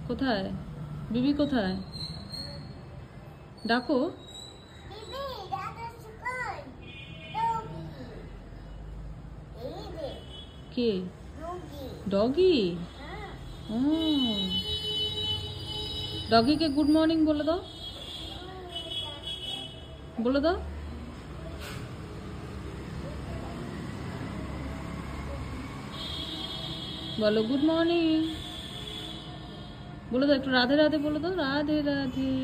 কোথায় বিবি? কোথায়? ডাকো। কে? ডগি। ডগিকে গুড মর্নিং বলে দাও, বলে দাও। বলো গুড মর্নিং বলে দাও, একটু রাধে রাধে বলে দাও, রাধে রাধে।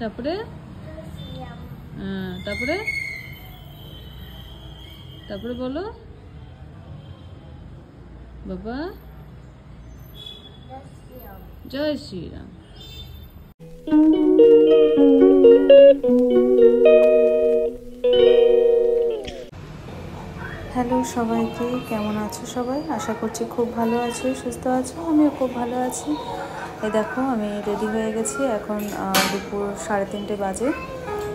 তারপরে তারপরে তারপরে বলো বাবা জয় শ্রীরাম। হ্যালো সবাইকে, কেমন আছো সবাই? আশা করছি খুব ভালো আছো, সুস্থ আছো। আমিও খুব ভালো আছি। এই দেখো আমি রেডি হয়ে গেছি, এখন দুপুর 3:30 বাজে।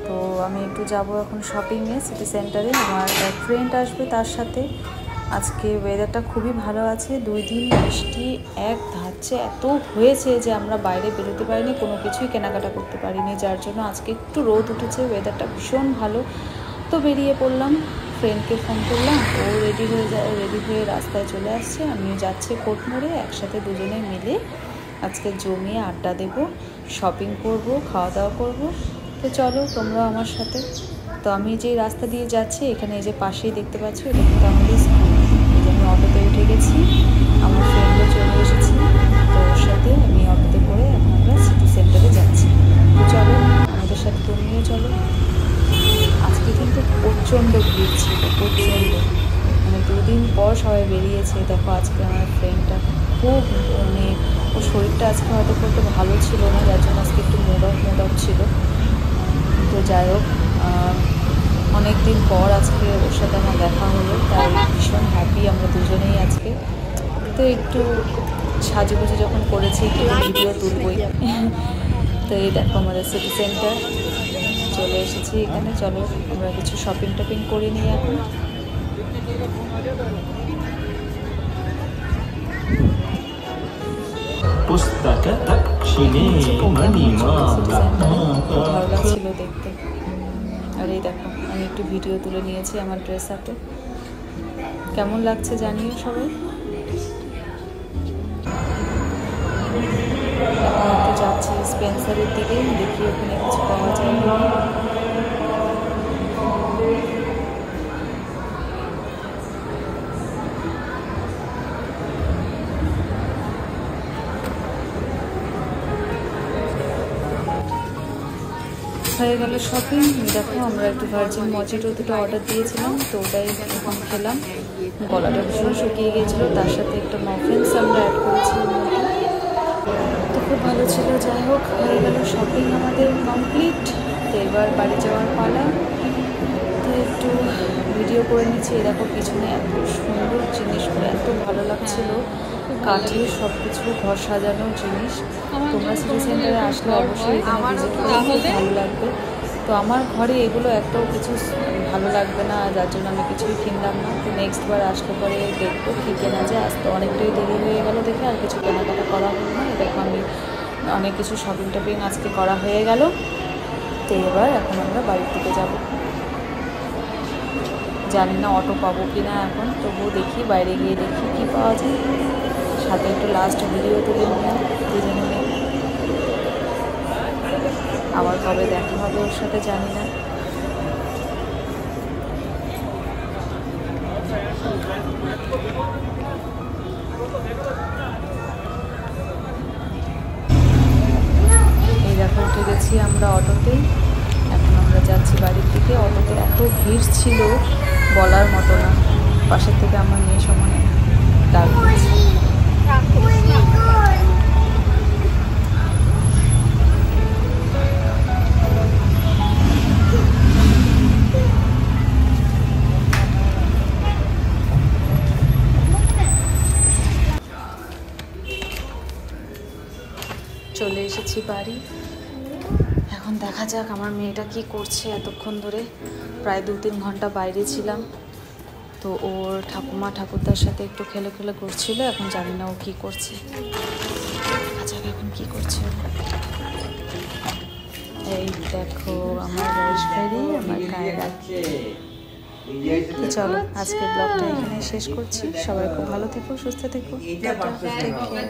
তো আমি একটু যাব এখন শপিংয়ে সিটি সেন্টারে। আমার এক ফ্রেন্ড আসবে, তার সাথে। আজকে ওয়েদারটা খুবই ভালো আছে, 2 দিন বৃষ্টি এক ধাচ্ছে এত হয়েছে যে আমরা বাইরে বেরোতে পারিনি, কোনো কিছুই কেনাকাটা করতে পারিনি, যার জন্য আজকে একটু রোদ উঠেছে, ওয়েদারটা ভীষণ ভালো। তো বেরিয়ে পড়লাম, ফ্রেন্ডকে ফোন করলাম, ও রেডি হয়ে রাস্তায় চলে আসছে, আমিও যাচ্ছি কোর্ট মোড়ে। একসাথে দুজনে মিলে আজকে জমিয়ে আড্ডা দেবো, শপিং করব, খাওয়া দাওয়া করব। তো চলো তোমরাও আমার সাথে। তো আমি যে রাস্তা দিয়ে যাচ্ছি, এখানে এই যে পাশেই দেখতে পাচ্ছি, এটা কিন্তু আমাদের স্কুল। এই যে আমি অটোতে উঠে গেছি, আমার ফ্রেন্ডও চলে এসেছি। তো ওর সাথে আমি অটোতে করে এখন আমরা সিটি সেন্টারে যাচ্ছি। তো চলো আমাদের সাথে, তুমিও চলো। আজকে কিন্তু প্রচণ্ড ভিড় ছিল, প্রচণ্ড, মানে 2 দিন পর সবাই বেরিয়েছে। দেখো আজকে আমার ফ্রেন্ডটা খুব, মানে ওর শরীরটা আজকে হয়তো করতে ভালো ছিল না, যার জন্য আজকে একটু মুড অফ ছিল। তো যাই হোক, অনেক দিন পর আজকে ওর সাথে আমার দেখা হলো, তাই ভীষণ হ্যাপি আমরা দুজনেই আজকে। তো একটু সাজুগুজু যখন করেছি, একটু ভিডিও তুলবই। তো এই দেখো আমাদের সিটি সেন্টার, চলে এসেছি এখানে। চলো আমরা কিছু শপিং টপিং করে নিই এখন। ভালো লাগছিল দেখতে। আর এই দেখো আমি একটু ভিডিও তুলে নিয়েছি আমার ড্রেস হাতে। কেমন লাগছে জানিও সবাই। এখন একটু যাচ্ছি স্পেন্সারের দিকে, দেখি ওখানে কিছু পাওয়া যায়। হয়ে গেল শপিং। দেখো আমরা একটু ভার্জিন মজিটো দুটো অর্ডার দিয়েছিলাম, তো ওটাই এখন খেলাম। গলাটা ভীষণ শুকিয়ে গিয়েছিলো, তার সাথে একটা মফিনস আমরা অ্যাড করেছিলাম, তো খুব ভালো ছিল। যাই হোক, হয়ে গেল শপিং আমাদের কমপ্লিট। তো এবার বাড়ি যাওয়ার পালা। তো একটু ভিডিও করে নিচ্ছি। এরকম পিছনে এত সুন্দর জিনিসগুলো, এত ভালো লাগছিল, কাঠের সব কিছু ঘর সাজানোর জিনিস। তোমরা সিটি সেন্টারে আসলে অবশ্যই এখানে ভিজিট করলে খুব ভালো লাগবে। তো আমার ঘরে এগুলো একটাও কিছু ভালো লাগবে না, যার জন্য আমি কিছুই কিনলাম না। তো নেক্সট বার আসলে পরে দেখবো কী কেনা যায়। আসতে অনেকটাই দেরি হয়ে গেল দেখে আর কিছু কেনাকাটা করা হলো না। দেখো আমি অনেক কিছু শপিং টপিং আজকে করা হয়ে গেল। তো এবার এখন আমরা বাড়ির দিকে যাব। জানি না অটো পাবো কি না এখন, তবুও দেখি, বাইরে গিয়ে দেখি কী পাওয়া যায়। সাথে একটু লাস্ট ভিডিও তুলে নিলাম দুজনে মিলে। আবার কবে দেখা হবে ওর সাথে জানি না। এই দেখো উঠে গেছি আমরা অটোতে, এখন আমরা যাচ্ছি বাড়ির দিকে। অটোতে এত ভিড় ছিল বলার মতো না। পাশের থেকে আমার মেয়ে সমানে ডাক দিচ্ছে। চলে এসেছি বাড়ি। এখন দেখা যাক আমার মেয়েটা কি করছে। এতক্ষণ ধরে প্রায় 2-3 ঘন্টা বাইরে ছিলাম, তো ওর ঠাকুমা ঠাকুরদার সাথে একটু খেলে খেলে করছিল, এখন জানি না ও কী করছে। আচ্ছা এখন কী করছে ও? এই দেখো আমার রোজমেরি, আমার কায়রা। তো চলো আজকের ব্লগটা এখানে শেষ করছি। সবাই খুব ভালো থেকো, সুস্থ থেকো। Tata, take care.